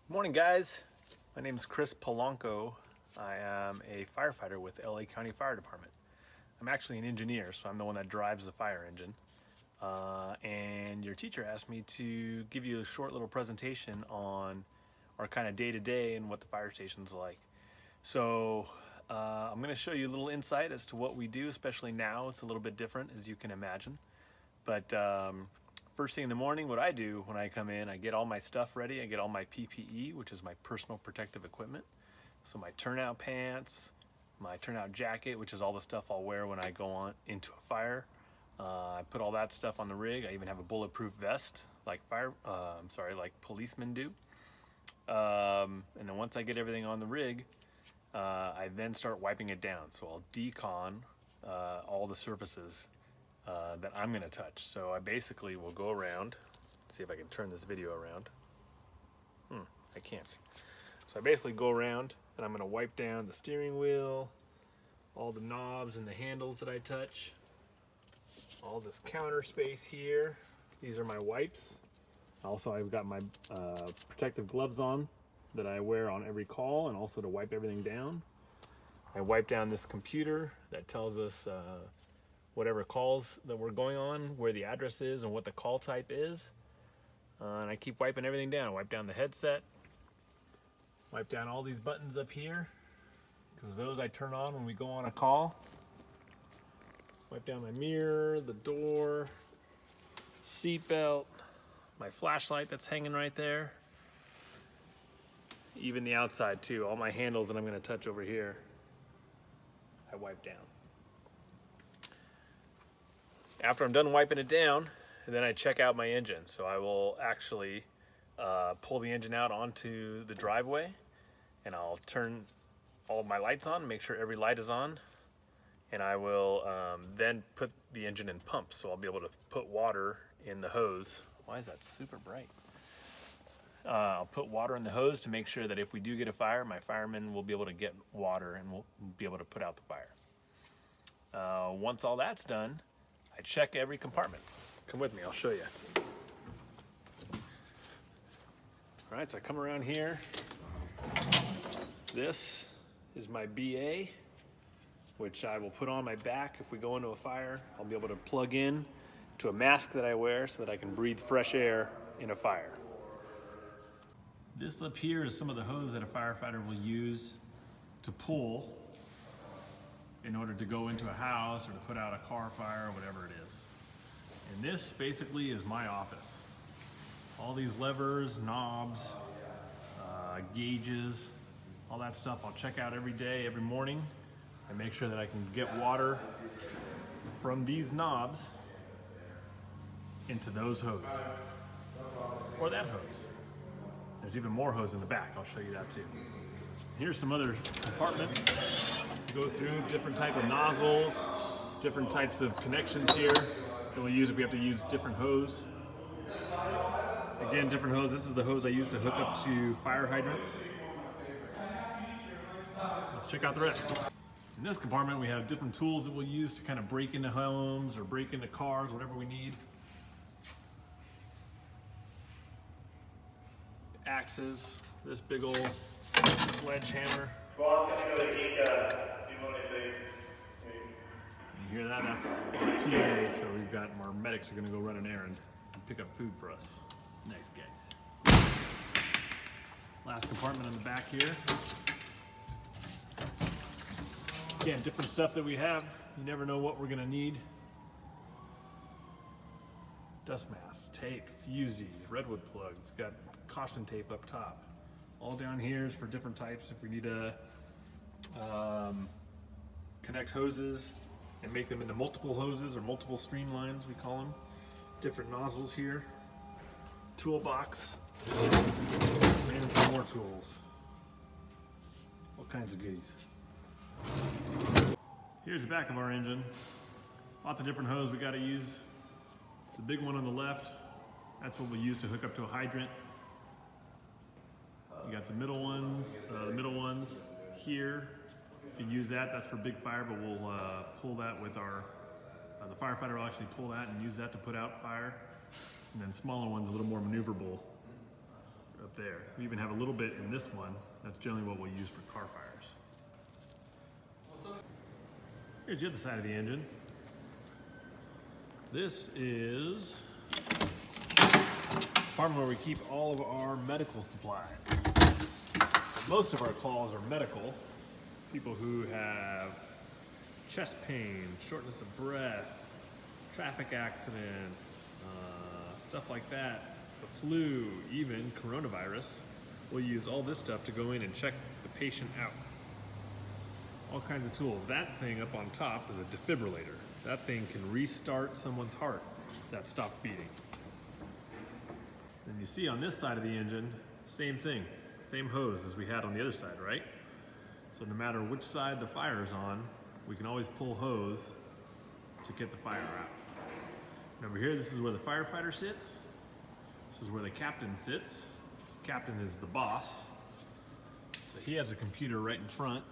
Morning, guys. My name is Chris Polanco. I am a firefighter with LA County Fire Department. I'm actually an engineer, so I'm the one that drives the fire engine. And your teacher asked me to give you a short little presentation on our kind of day-to-day and what the fire station's like. So I'm going to show you a little insight as to what we do, especially now. It's a little bit different, as you can imagine. But first thing in the morning, what I do when I come in, I get all my stuff ready. I get all my PPE, which is my personal protective equipment. So my turnout pants, my turnout jacket, which is all the stuff I'll wear when I go on into a fire. I put all that stuff on the rig. I even have a bulletproof vest, like like policemen do. And then once I get everything on the rig, I then start wiping it down. So I'll decon all the surfaces that I'm gonna touch. So I basically will go around, see if I can turn this video around. I can't. So I basically go around and I'm gonna wipe down the steering wheel, all the knobs and the handles that I touch, all this counter space here. These are my wipes. Also, I've got my protective gloves on that I wear on every call and also to wipe everything down. I wipe down this computer that tells us whatever calls that we're going on, where the address is and what the call type is. And I keep wiping everything down. Wipe down the headset, wipe down all these buttons up here, because those I turn on when we go on a call. Wipe down my mirror, the door, seat belt, my flashlight that's hanging right there. Even the outside too, all my handles that I'm gonna touch over here, I wipe down. After I'm done wiping it down, then I check out my engine. So I will actually pull the engine out onto the driveway, and I'll turn all of my lights on, make sure every light is on, and I will then put the engine in pump. So I'll be able to put water in the hose. Why is that super bright? I'll put water in the hose to make sure that if we do get a fire, my firemen will be able to get water and we'll be able to put out the fire. Once all that's done, I check every compartment. Come with me, I'll show you. All right, so I come around here. This is my BA, which I will put on my back if we go into a fire. I'll be able to plug in to a mask that I wear so that I can breathe fresh air in a fire. This up here is some of the hose that a firefighter will use to pull in order to go into a house or to put out a car fire or whatever it is. And this basically is my office. All these levers, knobs, gauges, all that stuff I'll check out every day, every morning, and make sure that I can get water from these knobs into those hose, or that hose. There's even more hose in the back, I'll show you that too. Here's some other compartments. Go through different type of nozzles, different types of connections here that we'll use if we have to use different hose. Again, different hose. This is the hose I use to hook up to fire hydrants. Let's check out the rest. In this compartment, we have different tools that we'll use to kind of break into homes or break into cars, whatever we need. Axes, this big old sledgehammer. You hear that? That's PA, so we've got our medics are gonna go run an errand and pick up food for us. Nice guys. Last compartment on the back here. Again, different stuff that we have. You never know what we're gonna need. Dust masks, tape, fusees, redwood plugs, got caution tape up top. All down here is for different types. If we need to connect hoses and make them into multiple hoses or multiple streamlines, we call them. Different nozzles here. Toolbox, and some more tools. All kinds of goodies. Here's the back of our engine. Lots of different hoses we gotta use. The big one on the left, that's what we use to hook up to a hydrant. You got some middle ones, the middle ones here. You can use that, that's for big fire, but we'll pull that with our, the firefighter will actually pull that and use that to put out fire. And then smaller ones, a little more maneuverable. up there. We even have a little bit in this one. That's generally what we'll use for car fires. Here's the other side of the engine. This is the department where we keep all of our medical supplies. Most of our calls are medical. People who have chest pain, shortness of breath, traffic accidents, stuff like that, the flu, even coronavirus. We'll use all this stuff to go in and check the patient out. All kinds of tools. That thing up on top is a defibrillator. That thing can restart someone's heart that stopped beating. And you see on this side of the engine, same thing, same hose as we had on the other side, right? So no matter which side the fire is on, we can always pull hose to get the fire out. And over here, this is where the firefighter sits. This is where the captain sits. The captain is the boss. So he has a computer right in front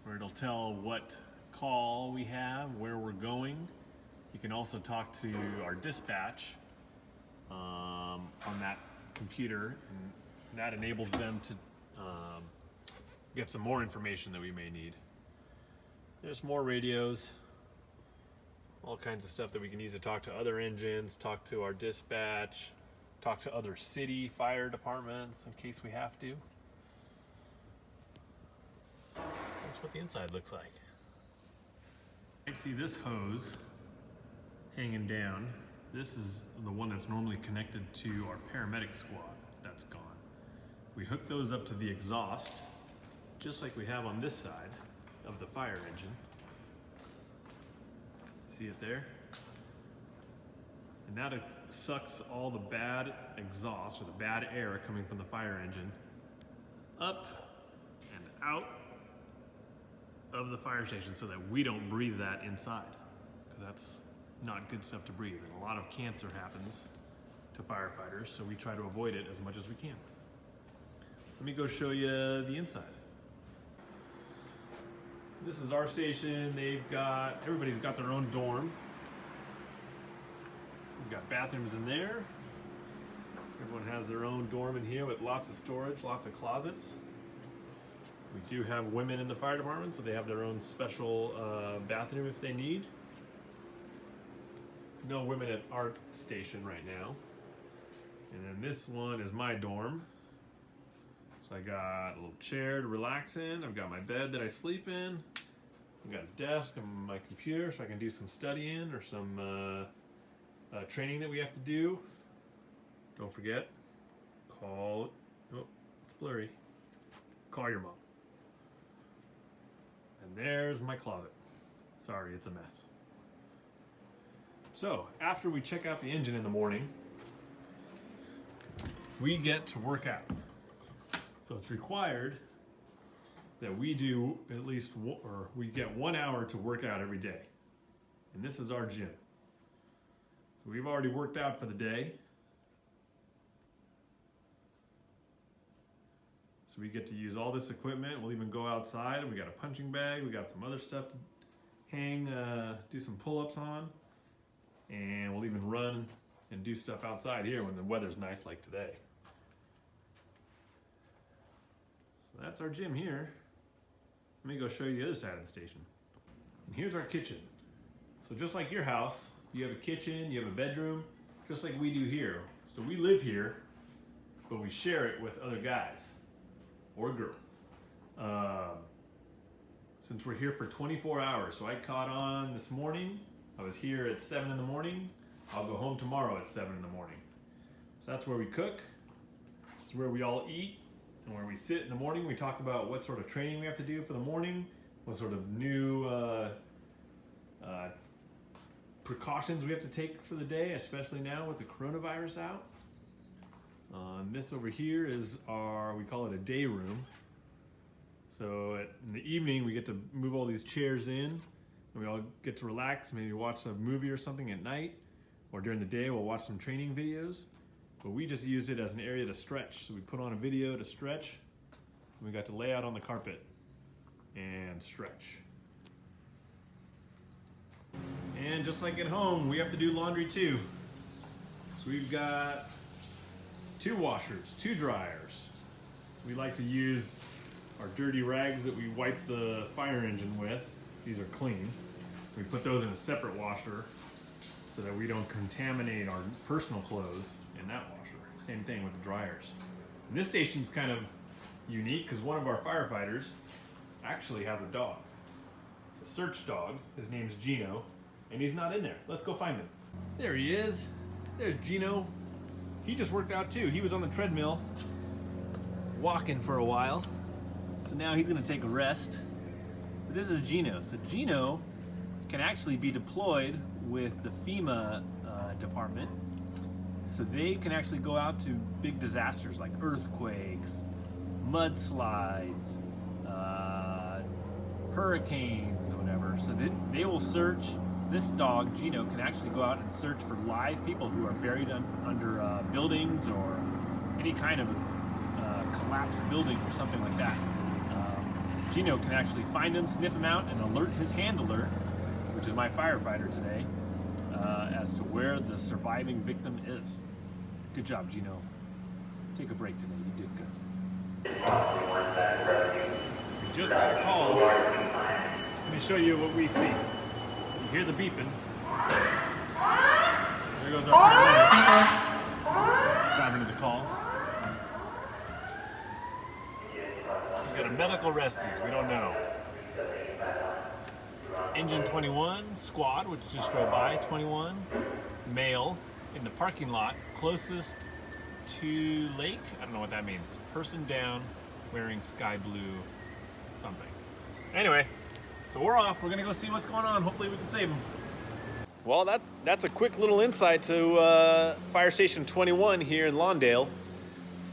where it'll tell what call we have, where we're going. You can also talk to our dispatch on that computer, and that enables them to get some more information that we may need. There's more radios, all kinds of stuff that we can use to talk to other engines, talk to our dispatch, talk to other city fire departments in case we have to. That's what the inside looks like. You can see this hose hanging down. This is the one that's normally connected to our paramedic squad. That's gone. We hook those up to the exhaust, just like we have on this side of the fire engine. See it there? And that sucks all the bad exhaust or the bad air coming from the fire engine up and out of the fire station so that we don't breathe that inside, because that's not good stuff to breathe, and a lot of cancer happens to firefighters, so we try to avoid it as much as we can. Let me go show you the inside. This is our station. Everybody's got their own dorm. We've got bathrooms in there. Everyone has their own dorm in here with lots of storage, lots of closets. We do have women in the fire department, so they have their own special bathroom if they need. No women at our station right now. And then this one is my dorm. So I got a little chair to relax in. I've got my bed that I sleep in. I've got a desk and my computer so I can do some studying or some training that we have to do. Don't forget, oh, it's blurry. Call your mom. And there's my closet. Sorry, it's a mess. So, after we check out the engine in the morning, we get to work out. So it's required that we do at least, or we get 1 hour to work out every day. And this is our gym. So we've already worked out for the day. So we get to use all this equipment. We'll even go outside. We got a punching bag. We got some other stuff to hang, do some pull-ups on. And we'll even run and do stuff outside here when the weather's nice like today. So that's our gym here. Let me go show you the other side of the station. And here's our kitchen. So just like your house, you have a kitchen, you have a bedroom, just like we do here. So we live here, but we share it with other guys or girls. Since we're here for 24 hours, so I caught on this morning. I was here at 7 in the morning. I'll go home tomorrow at 7 in the morning. So that's where we cook. This is where we all eat and where we sit in the morning. We talk about what sort of training we have to do for the morning, what sort of new precautions we have to take for the day, especially now with the coronavirus out. This over here is we call it a day room. So in the evening, we get to move all these chairs in. And we all get to relax, maybe watch a movie or something at night, or during the day we'll watch some training videos. But we just used it as an area to stretch. So we put on a video to stretch, and we got to lay out on the carpet and stretch. And just like at home, we have to do laundry too. So we've got 2 washers, 2 dryers. We like to use our dirty rags that we wipe the fire engine with. These are clean. We put those in a separate washer so that we don't contaminate our personal clothes in that washer. Same thing with the dryers. And this station's kind of unique because one of our firefighters actually has a dog. It's a search dog. His name's Gino, and he's not in there. Let's go find him. There he is. There's Gino. He just worked out too. He was on the treadmill walking for a while. So now he's gonna take a rest. But this is Gino. So Gino can actually be deployed with the FEMA department. So they can actually go out to big disasters like earthquakes, mudslides, hurricanes, or whatever. So they will search. This dog, Gino, can actually go out and search for live people who are buried under buildings or any kind of collapsed building or something like that. Gino can actually find them, sniff them out, and alert his handler, which is my firefighter today, as to where the surviving victim is. Good job, Gino. Take a break today. You did good. We just got a call. Let me show you what we see. You hear the beeping. There goes our paramedic. Driving to the call. We got a medical rescue, so we don't know. Engine 21, squad, which just drove by, 21, male, in the parking lot, closest to lake. I don't know what that means. Person down, wearing sky blue something. Anyway, so we're off. We're gonna go see what's going on. Hopefully we can save him. Well, that's a quick little insight to Fire Station 21 here in Lawndale.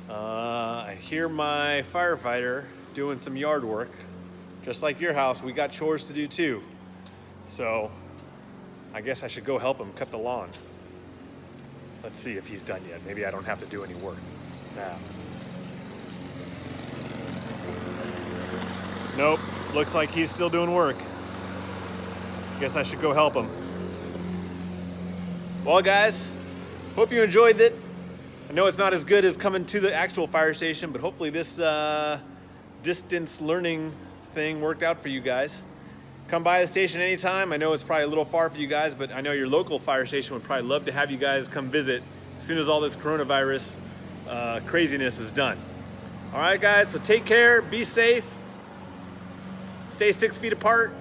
I hear my firefighter doing some yard work. Just like your house, we got chores to do too. So I guess I should go help him cut the lawn. Let's see if he's done yet. Maybe I don't have to do any work now. Nope, looks like he's still doing work. Guess I should go help him. Well guys, hope you enjoyed it. I know it's not as good as coming to the actual fire station, but hopefully this distance learning thing worked out for you guys. Come by the station anytime. I know it's probably a little far for you guys, but I know your local fire station would probably love to have you guys come visit as soon as all this coronavirus craziness is done. All right, guys, so take care, be safe, stay 6 feet apart,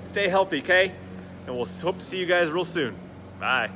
stay healthy, okay? And we'll hope to see you guys real soon. Bye.